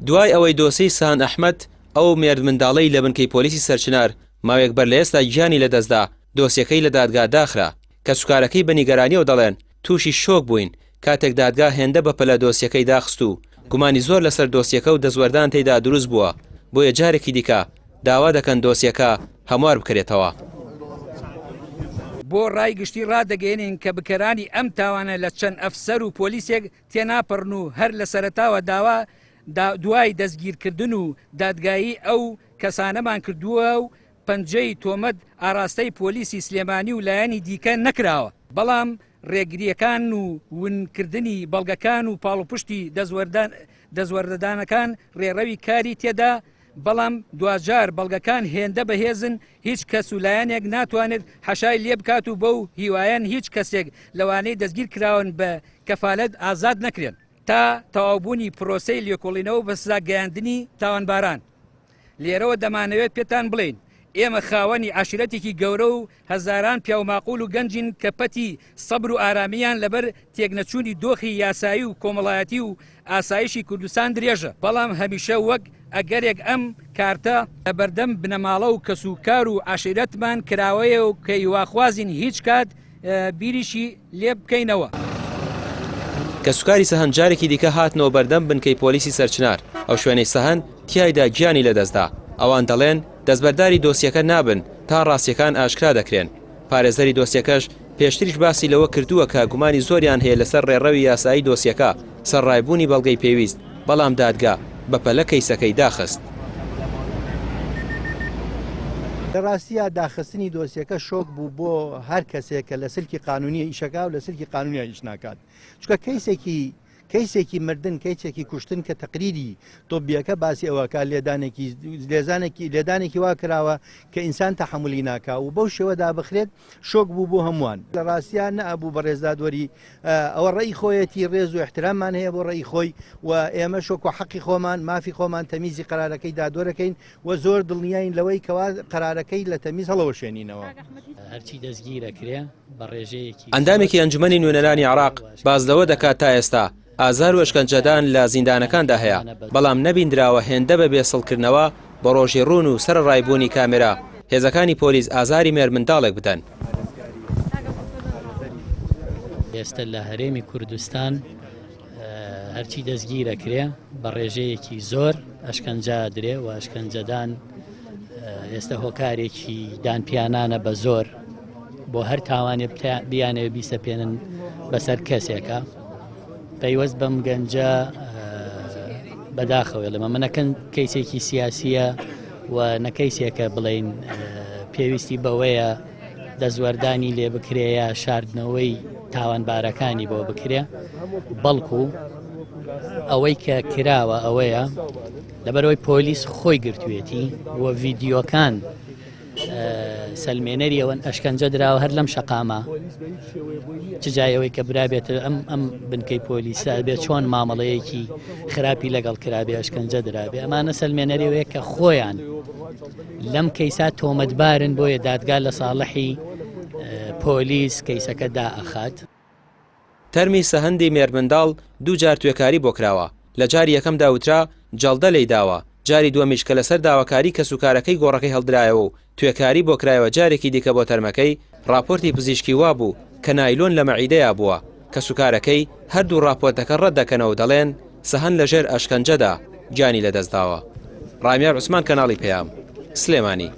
دوای ئەوەی دۆسەی سەهان ئەحمەد ئەو مێرد منداڵەی لە بنکەی پۆلیسی سەرچنار ماوەیەک بەر لە ئێستا گیانی لەدەستدا دۆسیەکەی لە دادگا داخرا کە سوکارەکەی بەنیگەرانیەوە دەڵێن تووشی شۆک بووین کاتێک دادگا هێندە بە پەلە دۆسیەکەی داخست و گومانی زۆر لەسەر دۆسیەکە و دەزوەردان تێیدا دروست بووە بۆیە جارێکی دیکە داوا دەکەن دۆسیەکە هەموار بکرێتەوە. بۆ ڕایگشتی ڕدەگەێنین کە بکەرانی ئەم تاوانە لە چەند ئەفسەر و پۆلیسێک تێناپەڕن و هەر لە سەرەتاوە داوا دوای دەستگیرکردن و دادگایی ئەو کەسانەمان کردووە و پەنجەی تۆمەت ئاراستەی پۆلیسی سلێمانی و لایەنی دیکە نەکراوە، بەڵام ڕێگریەکان و ونکردنی بەڵگەکان و پاڵوپشتی دەزوەردەدانەکان ڕێڕەوی کاری تێدا، بەڵام دوجار بەڵگەکان هێندە بەهێزن هیچ کەس و لایەنێک ناتوانێت حەشای لێ بکات و بەو هیوایەن هیچ کەسێک لەوانەی دەستگیر کراون بە کەفالەت ئازاد نەکرێن تا تەواوبوونی پرۆسەی لێکۆڵینەوە بە سزا گەیاندنی تاوانباران. لێرەوە دەمانەوێت پێتان بڵین ئێمە خاوەنی عاشرەتێکی گەورە و هەزاران پیاوماقول و گەنجین کە پەتی سەبر و ئارامیان لەبەر تێکنەچوونی دۆخی یاسایی و کۆمەڵایەتی و ئاسایشی کوردستان درێژە، بەڵام هەمیشە وەک ئەگەرێک ئەم کارتە لەبەردەم بنەماڵە و کەسوکار و عاشرەتمان کراوەیە و کە هیواخوازین هیچ کات بیریشی لێ بکەینەوە. کەسوکاری سەهەن جارێکی دیکە هاتنەوە بەردەم بنکەی پۆلیسی سەرچنار ئەو شوێنەی سەهەن تیایدا گیانی لەدەستدا ئەوان دەڵێن دەستبەرداری دۆسیەکە نابن تا ڕاستیەکان ئاشکرا دەکرێن. پارێزەری دۆسیەکەش پێشتریش باسی لەوە کردووە کە گومانی زۆریان هەیە لەسەر ڕێڕەوی یاسایی دۆسیەکە سەرڕایبوونی بەڵگەی پێویست، بەڵام دادگا بە پەلە کەیسەکەی داخست. لە ڕاستیە داخستنی دۆسیەکە شۆک بوو بۆ هەر کەسێکە لە سلکی قانونی ئیشەکە و لە سلکی قانونی ئیش ناکات، چکە کەیسێکی مردن کەیسێکی کوشتن کە تەقریری تۆبیەکە باسی ئەوەکە لێدانێکی وا کراوە کە ئینسان تەحملی ناکا و بەو شێوەدا بخرێت شۆک بوو بۆ هەمووان. لە ڕاستیان نەبوو بە ڕێزدادوەری ئەوە ڕێی خۆیەتی ڕێز و احتراممان هەیە بۆ ڕێی خۆی و ئێمە شۆک و حەقی خۆمان مافی خۆمان تەمیزی قەرارەکەی دادوەرەکەین و زۆر دڵنیاین لەوەی کەوا قەرارەکەی لە تەمیز هەڵەوە شوێنینەوە. هەرچی دەستگیرەکرێ بە ڕێژەیەکی ئەندامێکی ئەنجومەنی نوێنەرانی عێراق باز لەوە دەکات تا ئێستا ئازار و ئەشکەنجەدان لە زیندانەکاندا هەیە، بەڵام نەبیندراوە هێندە بە بێسەڵکردنەوە بە ڕۆژی ڕوون و سەر ڕایبوونی کامێرا هێزەکانی پۆلیس ئازاری مێر منداڵێک بدەن. ئێستا لە هەرێمی کوردستان هەرچی دەستگیرەکرێ بە ڕێژەیەکی زۆر ئەشکەنجا درێ و ئەشکەنجەدان ئێستا هۆکارێکی دانپیانانە بە زۆر بۆ هەر تاوانێ بیانەوە بیسەپێنن بەسەر کەسێکە. پەیوەست بەم گەنجە بەداخەوە لەمە منەکەن کەیسێکی سیاسیە و نەکەیسێکە بڵین پێویستی بەوەیە دەزوەردانی لێ بکرێە شاردنەوەی تاوانبارەکانی بۆ بکرێ، بەڵکو ئەوەی کە کراوە ئەوەیە لەبەرەوەی پۆلیس خۆی گرتوێتی و ڤیدیۆکان سەلمێنەری ئەوەن ئەشکەنجە دراوە هەر لەم شەقامە چجایەوەی کە برابێت ئەم بنکەی پۆلیسە بێت چۆن مامەڵەیەکی خراپی لەگەڵ کرابێ ئەشکەنجە درابێ. ئەمانە سەلمێنەریەوەیە کە خۆیان لەم کەیسا تۆمەتبارن بۆیە دادگا لە ساڵحی پۆلیس کەیسەکە دائەخات. تەرمی سەهەندی مێرمنداڵ دوو جار توێکاری بۆ کراوە، لە جاری یەکەم داوترا جەڵدە لێی داوە، جاری دووەمیش کە لەسەر داواکاری کەسوکارەکەی گۆڕەکەی هەڵدرایەوە و توێکاری بۆ کرایەوە جارێکی دیکە بۆ تەرمەکەی راپۆرتی پزیشکی وا بوو کە نایلۆن لە مەعیدەیە بووە. کەسوکارەکەی هەردوو راپۆرتەکە ڕەت دەکەنەوە دەڵێن سەهەن لەژێر ئەشکەنجەدا گیانی لەدەستداوە. ڕامیار عوسمان، کەناڵی پەیام، سلێمانی.